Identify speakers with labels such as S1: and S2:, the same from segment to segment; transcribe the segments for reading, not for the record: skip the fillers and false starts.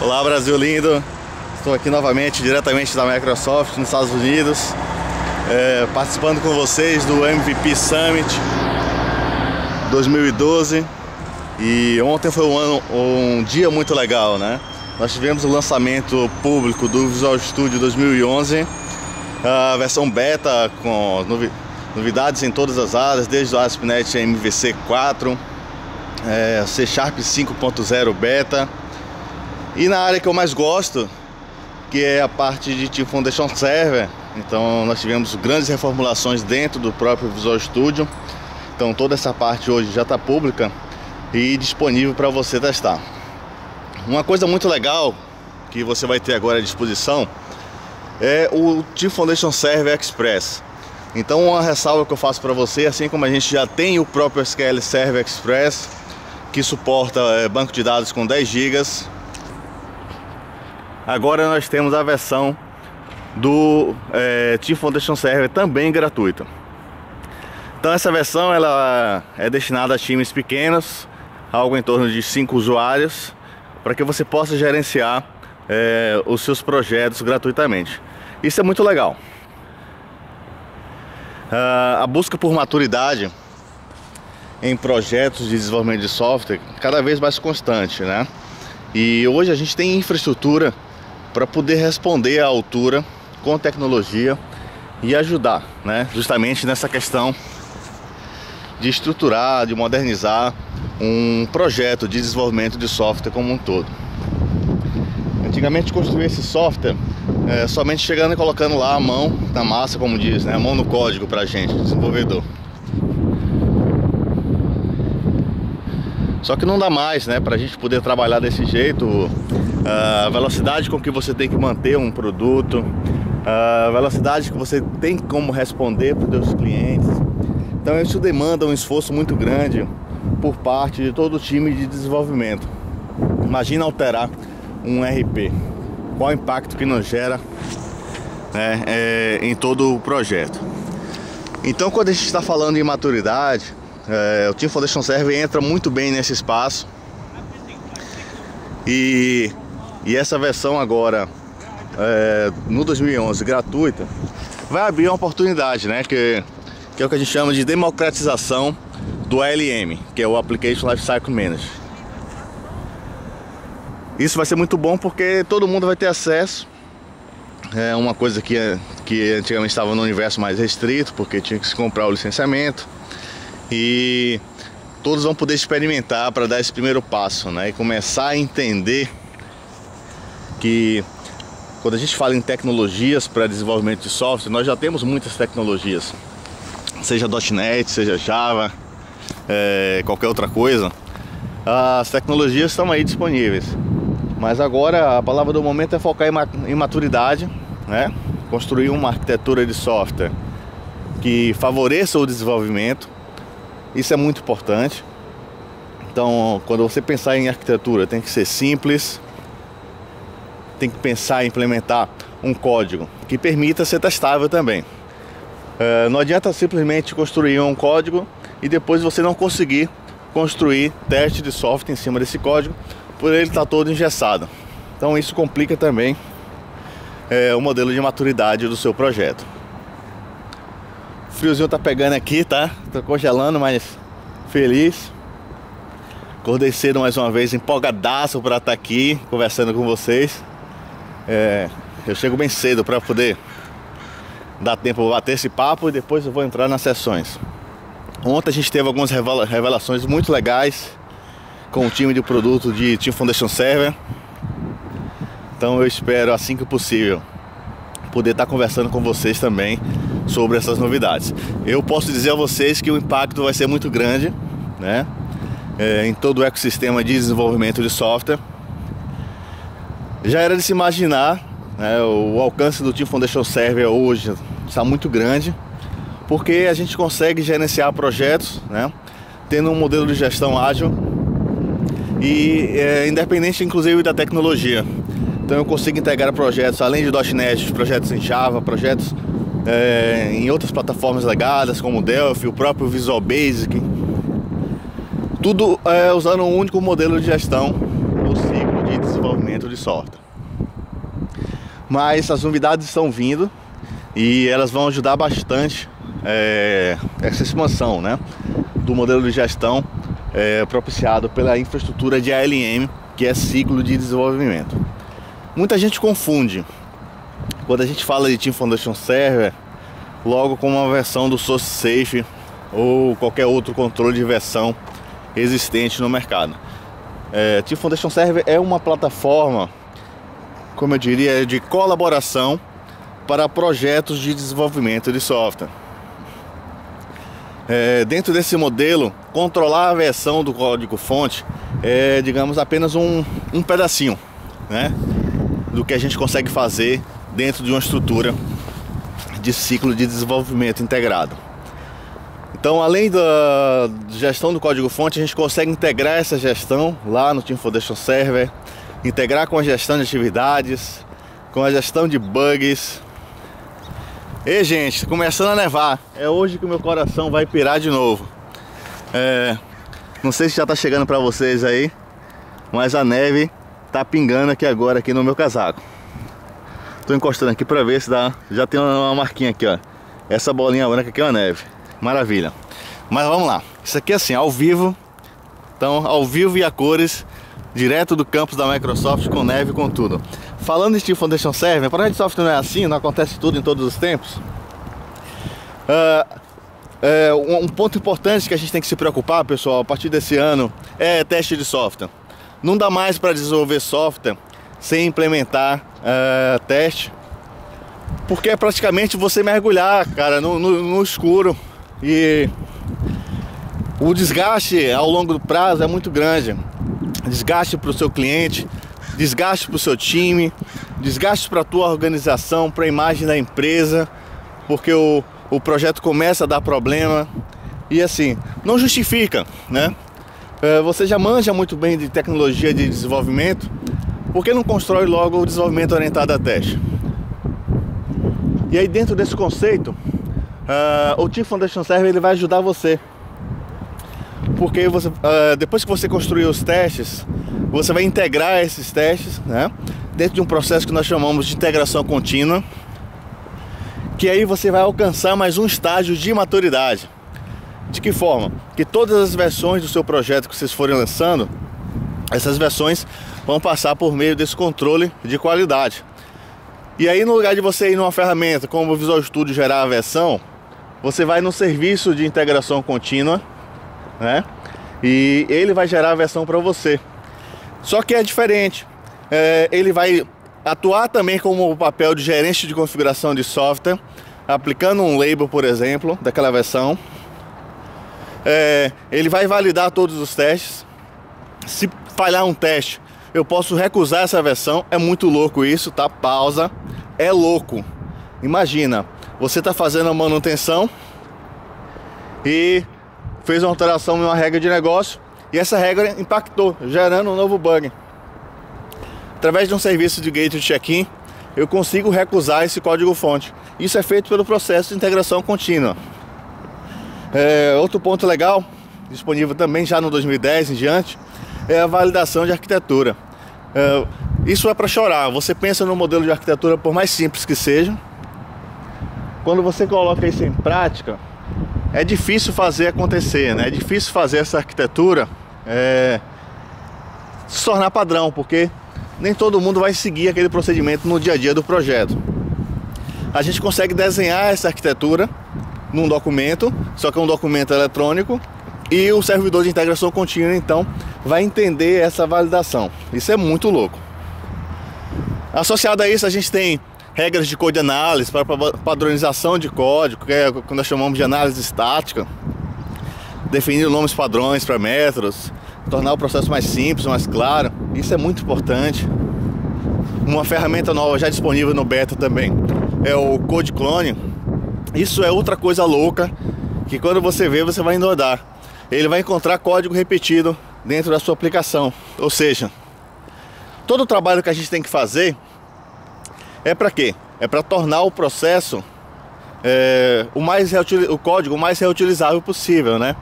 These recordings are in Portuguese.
S1: Olá, Brasil lindo! Estou aqui novamente, diretamente da Microsoft, nos Estados Unidos, participando com vocês do MVP Summit 2012. E ontem foi um dia muito legal, né? Nós tivemos o lançamento público do Visual Studio 2011, a versão beta com novidades em todas as áreas, desde o ASP.NET MVC 4, C# 5.0 beta. E na área que eu mais gosto, que é a parte de Team Foundation Server, então nós tivemos grandes reformulações dentro do próprio Visual Studio. Então toda essa parte hoje já está pública e disponível para você testar. Uma coisa muito legal que você vai ter agora à disposição é o Team Foundation Server Express. Então uma ressalva que eu faço para você, assim como a gente já tem o próprio SQL Server Express, que suporta banco de dados com 10 GB, agora nós temos a versão do Team Foundation Server também gratuita. Então essa versão ela é destinada a times pequenos, algo em torno de 5 usuários, para que você possa gerenciar os seus projetos gratuitamente. Isso é muito legal. A busca por maturidade em projetos de desenvolvimento de software cada vez mais constante, né? E hoje a gente tem infraestrutura para poder responder à altura com tecnologia e ajudar, né? Justamente nessa questão de estruturar, de modernizar um projeto de desenvolvimento de software como um todo. Antigamente construir esse software somente chegando e colocando lá a mão na massa, como diz, né? A mão no código para a gente, desenvolvedor. Só que não dá mais, né? Para a gente poder trabalhar desse jeito, a velocidade com que você tem que manter um produto, a velocidade que você tem como responder para os seus clientes. Então isso demanda um esforço muito grande por parte de todo o time de desenvolvimento. Imagina alterar um RP, qual o impacto que nos gera, né, em todo o projeto. Então quando a gente está falando em maturidade, o Team Foundation Server entra muito bem nesse espaço. E essa versão agora, no 2011, gratuita, vai abrir uma oportunidade, né, que é o que a gente chama de democratização do ALM, que é o Application Lifecycle Manager. Isso vai ser muito bom porque todo mundo vai ter acesso. É uma coisa que antigamente estava no universo mais restrito, porque tinha que se comprar o licenciamento. E todos vão poder experimentar para dar esse primeiro passo, né? E começar a entender que quando a gente fala em tecnologias para desenvolvimento de software, nós já temos muitas tecnologias, seja .NET, seja Java, qualquer outra coisa. As tecnologias estão aí disponíveis, mas agora a palavra do momento é focar em maturidade, né? Construir uma arquitetura de software que favoreça o desenvolvimento. Isso é muito importante. Então, quando você pensar em arquitetura, tem que ser simples, tem que pensar em implementar um código que permita ser testável também. Não adianta simplesmente construir um código e depois você não conseguir construir teste de software em cima desse código, por ele estar todo engessado. Então isso complica também o modelo de maturidade do seu projeto. O friozinho tá pegando aqui, tá? Tô congelando, mas feliz. Acordei cedo mais uma vez, empolgadaço para estar aqui conversando com vocês. Eu chego bem cedo para poder dar tempo de bater esse papo e depois eu vou entrar nas sessões. Ontem a gente teve algumas revelações muito legais com o time de produto de Team Foundation Server. Então eu espero, assim que possível, poder estar conversando com vocês também sobre essas novidades. Eu posso dizer a vocês que o impacto vai ser muito grande, né? Em todo o ecossistema de desenvolvimento de software. Já era de se imaginar, né? O alcance do Team Foundation Server hoje está muito grande, porque a gente consegue gerenciar projetos, né, tendo um modelo de gestão ágil e independente inclusive da tecnologia. Então eu consigo integrar projetos além de .NET, projetos em Java, projetos em outras plataformas legadas como o Delphi, o próprio Visual Basic. Tudo usando um único modelo de gestão do ciclo de desenvolvimento desenvolvimento de software. Mas as novidades estão vindo e elas vão ajudar bastante essa expansão, né, do modelo de gestão propiciado pela infraestrutura de ALM, que é ciclo de desenvolvimento. Muita gente confunde quando a gente fala de Team Foundation Server logo com uma versão do SourceSafe ou qualquer outro controle de versão existente no mercado. Team Foundation Server é uma plataforma, como eu diria, de colaboração para projetos de desenvolvimento de software. Dentro desse modelo, controlar a versão do código-fonte é, digamos, apenas um pedacinho, né, do que a gente consegue fazer dentro de uma estrutura de ciclo de desenvolvimento integrado. Então, além da gestão do código-fonte, a gente consegue integrar essa gestão lá no Team Foundation Server, integrar com a gestão de atividades, com a gestão de bugs. E, gente, começando a nevar. É hoje que o meu coração vai pirar de novo. Não sei se já tá chegando para vocês aí, mas a neve tá pingando aqui agora aqui no meu casaco. Tô encostando aqui para ver se dá. Já tem uma marquinha aqui, ó. Essa bolinha branca aqui é a neve. Maravilha. Mas vamos lá. Isso aqui é assim, ao vivo. Então, ao vivo e a cores, direto do campus da Microsoft, com neve, com tudo. Falando de Team Foundation Server, para a gente software não é assim, não acontece tudo em todos os tempos. Um ponto importante que a gente tem que se preocupar, pessoal, a partir desse ano, é teste de software. Não dá mais para desenvolver software sem implementar teste, porque é praticamente você mergulhar, cara, no escuro, e o desgaste ao longo do prazo é muito grande. Desgaste para o seu cliente, desgaste para o seu time, desgaste para a tua organização, para a imagem da empresa, porque o projeto começa a dar problema. E assim, não justifica, né? Você já manja muito bem de tecnologia de desenvolvimento, por que não constrói logo o desenvolvimento orientado a teste? E aí, dentro desse conceito, o Team Foundation Server ele vai ajudar você, porque você, depois que você construir os testes, você vai integrar esses testes, né, dentro de um processo que nós chamamos de integração contínua, que aí você vai alcançar mais um estágio de maturidade. De que forma? Que todas as versões do seu projeto que vocês forem lançando, essas versões vão passar por meio desse controle de qualidade. E aí, no lugar de você ir numa ferramenta como o Visual Studio gerar a versão, você vai no serviço de integração contínua, né? E ele vai gerar a versão para você. Só que é diferente. Ele vai atuar também como o papel de gerente de configuração de software, aplicando um label, por exemplo, daquela versão. Ele vai validar todos os testes. Se falhar um teste, eu posso recusar essa versão. É muito louco isso, tá? Pausa. É louco. Imagina, você está fazendo a manutenção e fez uma alteração em uma regra de negócio, e essa regra impactou, gerando um novo bug. Através de um serviço de gateway check-in, eu consigo recusar esse código-fonte. Isso é feito pelo processo de integração contínua. Outro ponto legal, disponível também já no 2010 em diante, é a validação de arquitetura. Isso é para chorar. Você pensa no modelo de arquitetura, por mais simples que seja, quando você coloca isso em prática, é difícil fazer acontecer, né? É difícil fazer essa arquitetura se tornar padrão, porque nem todo mundo vai seguir aquele procedimento no dia a dia do projeto. A gente consegue desenhar essa arquitetura num documento, só que é um documento eletrônico, e o servidor de integração contínua então vai entender essa validação. Isso é muito louco. Associado a isso, a gente tem regras de code análise para padronização de código, que é o que nós chamamos de análise estática, definir nomes padrões para métodos, tornar o processo mais simples, mais claro. Isso é muito importante. Uma ferramenta nova já disponível no beta também é o Code Clone. Isso é outra coisa louca, que quando você vê, você vai endoidar. Ele vai encontrar código repetido dentro da sua aplicação. Ou seja, todo o trabalho que a gente tem que fazer é para quê? É para tornar o processo o código o mais reutilizável possível, né?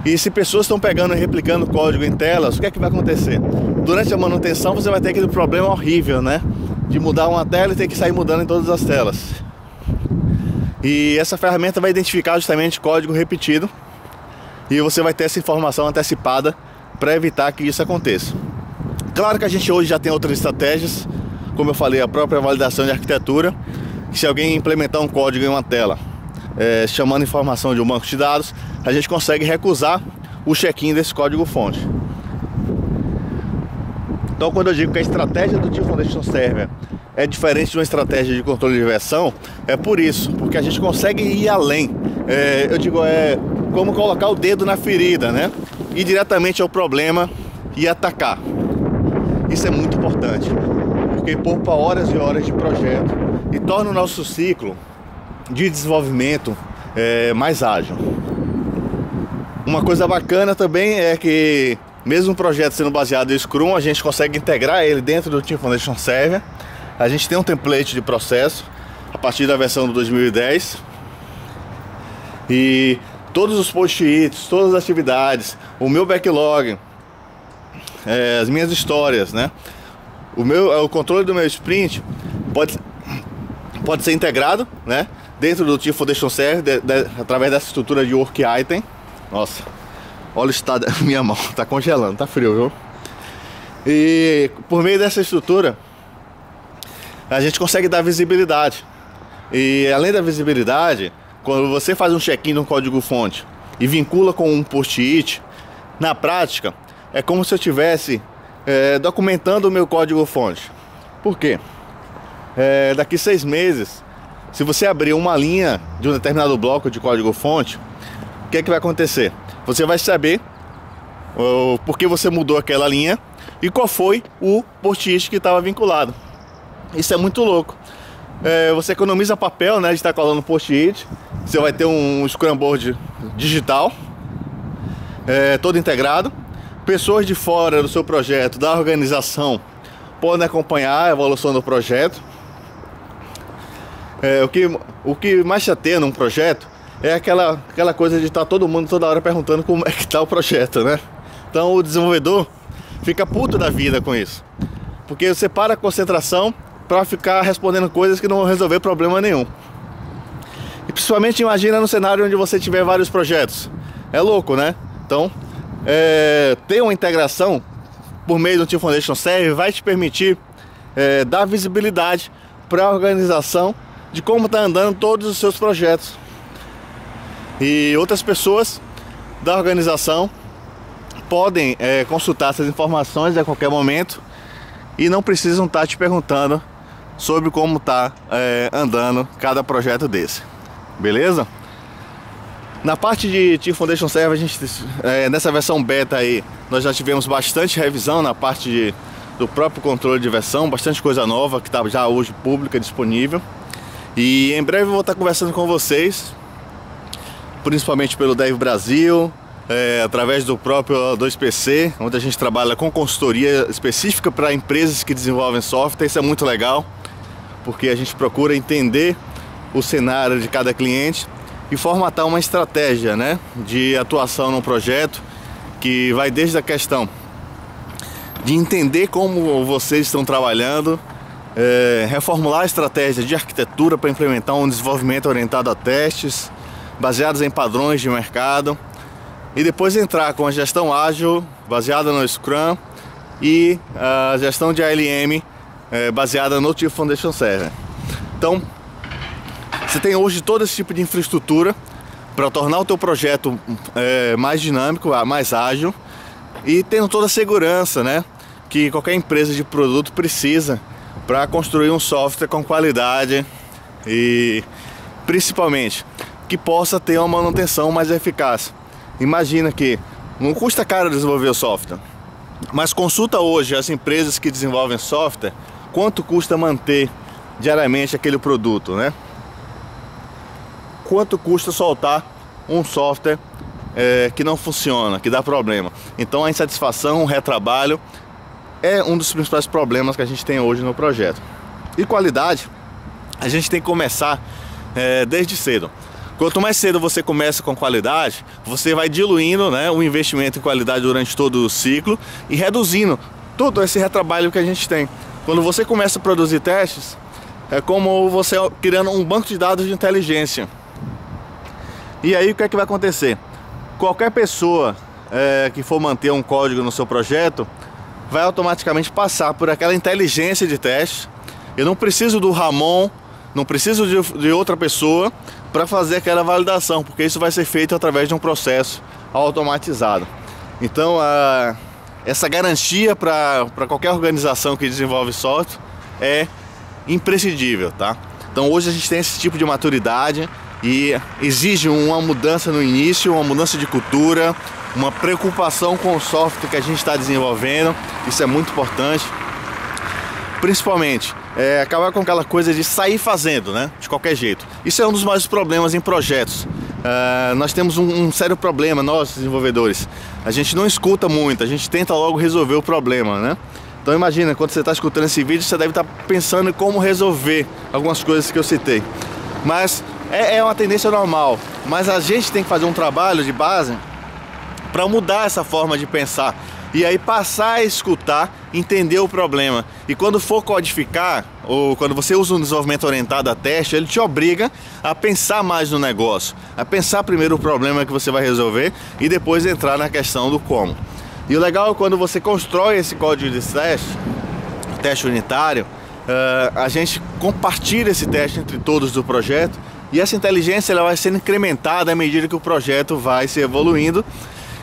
S1: E se pessoas estão pegando e replicando código em telas, o que é que vai acontecer? Durante a manutenção você vai ter aquele problema horrível, né? De mudar uma tela e ter que sair mudando em todas as telas. E essa ferramenta vai identificar justamente código repetido e você vai ter essa informação antecipada para evitar que isso aconteça. Claro que a gente hoje já tem outras estratégias, como eu falei, a própria validação de arquitetura. Se alguém implementar um código em uma tela chamando informação de um banco de dados, a gente consegue recusar o check-in desse código-fonte. Então, quando eu digo que a estratégia do Team Foundation Server é diferente de uma estratégia de controle de versão, é por isso, porque a gente consegue ir além. Eu digo, como colocar o dedo na ferida, né? Ir diretamente ao problema e atacar. Isso é muito importante, porque poupa horas e horas de projeto e torna o nosso ciclo de desenvolvimento mais ágil. Uma coisa bacana também é que, mesmo um projeto sendo baseado em Scrum, a gente consegue integrar ele dentro do Team Foundation Server. A gente tem um template de processo a partir da versão do 2010 e todos os post-its, todas as atividades, o meu backlog, as minhas histórias, né? O controle do meu sprint pode ser integrado, né? Dentro do Team Foundation Server através dessa estrutura de work item. Nossa, olha o estado da minha mão, tá congelando, tá frio, viu? E por meio dessa estrutura a gente consegue dar visibilidade. E além da visibilidade, quando você faz um check-in no código-fonte e vincula com um post-it, na prática é como se eu estivesse documentando o meu código-fonte. Por quê? Daqui 6 meses, se você abrir uma linha de um determinado bloco de código-fonte, o que é que vai acontecer? Você vai saber por que você mudou aquela linha e qual foi o post-it que estava vinculado. Isso é muito louco. Você economiza papel, né, de estar colando post-it. Você vai ter um Scrum Board digital, todo integrado. Pessoas de fora do seu projeto, da organização, podem acompanhar a evolução do projeto. O que mais chateia num projeto é aquela coisa de estar todo mundo toda hora perguntando como é que está o projeto, né? Então o desenvolvedor fica puto da vida com isso, porque você para a concentração para ficar respondendo coisas que não vão resolver problema nenhum. E principalmente imagina no cenário onde você tiver vários projetos. É louco, né? Então ter uma integração por meio do Team Foundation Server vai te permitir dar visibilidade para a organização de como está andando todos os seus projetos. E outras pessoas da organização podem consultar essas informações a qualquer momento e não precisam estar te perguntando sobre como está andando cada projeto desse. Beleza? Na parte de Team Foundation Server, a gente, nessa versão beta aí, nós já tivemos bastante revisão na parte do próprio controle de versão, bastante coisa nova que está já hoje pública, disponível. E em breve eu vou estar conversando com vocês, principalmente pelo Dev Brasil, através do próprio 2PC, onde a gente trabalha com consultoria específica para empresas que desenvolvem software. Isso é muito legal, porque a gente procura entender o cenário de cada cliente e formatar uma estratégia, né, de atuação no projeto, que vai desde a questão de entender como vocês estão trabalhando, reformular a estratégia de arquitetura para implementar um desenvolvimento orientado a testes, baseados em padrões de mercado, e depois entrar com a gestão ágil, baseada no Scrum, e a gestão de ALM, baseada no Team Foundation Server. Então, você tem hoje todo esse tipo de infraestrutura para tornar o teu projeto mais dinâmico, mais ágil, e tendo toda a segurança, né, que qualquer empresa de produto precisa para construir um software com qualidade e principalmente que possa ter uma manutenção mais eficaz. Imagina que não custa caro desenvolver o software, mas consulta hoje as empresas que desenvolvem software quanto custa manter diariamente aquele produto, né? Quanto custa soltar um software que não funciona, que dá problema. Então a insatisfação, o retrabalho é um dos principais problemas que a gente tem hoje no projeto. E qualidade, a gente tem que começar desde cedo. Quanto mais cedo você começa com qualidade, você vai diluindo, né, o investimento em qualidade durante todo o ciclo e reduzindo todo esse retrabalho que a gente tem. Quando você começa a produzir testes, é como você criando um banco de dados de inteligência. E aí o que é que vai acontecer? Qualquer pessoa que for manter um código no seu projeto vai automaticamente passar por aquela inteligência de teste. Eu não preciso do Ramon, não preciso de outra pessoa para fazer aquela validação, porque isso vai ser feito através de um processo automatizado. Então essa garantia para qualquer organização que desenvolve software é imprescindível, tá? Então hoje a gente tem esse tipo de maturidade e exige uma mudança no início, uma mudança de cultura, uma preocupação com o software que a gente está desenvolvendo. Isso é muito importante. Principalmente acabar com aquela coisa de sair fazendo, né, de qualquer jeito. Isso é um dos maiores problemas em projetos. Nós temos um sério problema, nós desenvolvedores. A gente não escuta muito, a gente tenta logo resolver o problema, né? Então imagina, quando você está escutando esse vídeo, você deve estar pensando em como resolver algumas coisas que eu citei. Mas é uma tendência normal. Mas a gente tem que fazer um trabalho de base para mudar essa forma de pensar. E aí passar a escutar, entender o problema. E quando for codificar, ou quando você usa um desenvolvimento orientado a teste, ele te obriga a pensar mais no negócio. A pensar primeiro o problema que você vai resolver e depois entrar na questão do como. E o legal é quando você constrói esse código de teste unitário, a gente compartilha esse teste entre todos do projeto. E essa inteligência ela vai sendo incrementada à medida que o projeto vai se evoluindo.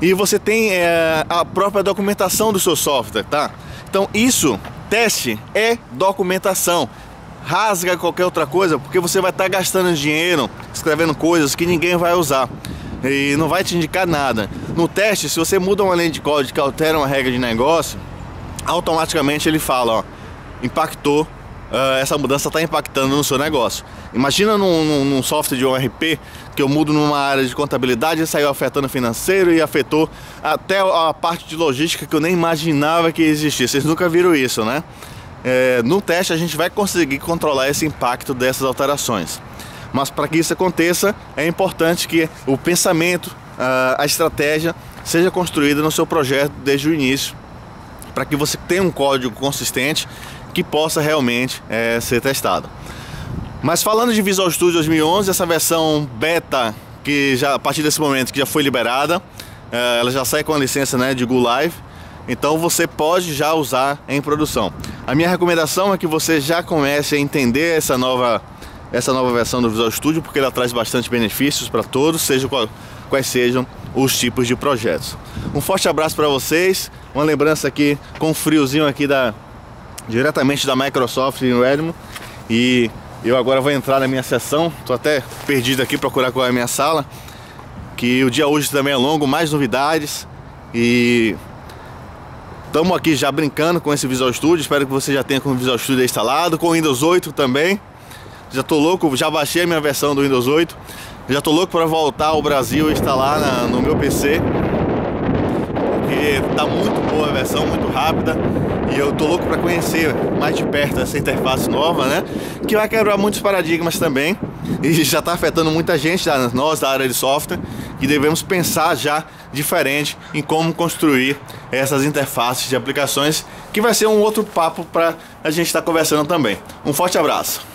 S1: E você tem a própria documentação do seu software, tá? Então isso, teste é documentação. Rasga qualquer outra coisa, porque você vai estar gastando dinheiro escrevendo coisas que ninguém vai usar e não vai te indicar nada. No teste, se você muda uma linha de código que altera uma regra de negócio, automaticamente ele fala, ó, impactou, essa mudança está impactando no seu negócio. Imagina num software de ORP que eu mudo numa área de contabilidade e saiu afetando o financeiro e afetou até a parte de logística que eu nem imaginava que existia. Vocês nunca viram isso, né? No teste a gente vai conseguir controlar esse impacto dessas alterações. Mas para que isso aconteça, é importante que o pensamento, a estratégia seja construída no seu projeto desde o início, para que você tenha um código consistente que possa realmente ser testado. Mas falando de Visual Studio 2011, essa versão beta, que já a partir desse momento que já foi liberada, ela já sai com a licença, né, de Go Live, então você pode já usar em produção. A minha recomendação é que você já comece a entender essa nova versão do Visual Studio, porque ela traz bastante benefícios para todos, seja quais sejam os tipos de projetos. Um forte abraço para vocês, uma lembrança aqui com um friozinho aqui diretamente da Microsoft em Redmond. E eu agora vou entrar na minha sessão, tô até perdido aqui, procurar qual é a minha sala, que o dia hoje também é longo, mais novidades, e estamos aqui já brincando com esse Visual Studio. Espero que você já tenha com o Visual Studio instalado, com o Windows 8 também. Já tô louco, já baixei a minha versão do Windows 8, já tô louco para voltar ao Brasil e instalar no meu PC, porque tá muito boa a versão, muito rápida. E eu tô louco para conhecer mais de perto essa interface nova, né? Que vai quebrar muitos paradigmas também. E já está afetando muita gente, nós da área de software, que devemos pensar já diferente em como construir essas interfaces de aplicações, que vai ser um outro papo para a gente estar conversando também. Um forte abraço!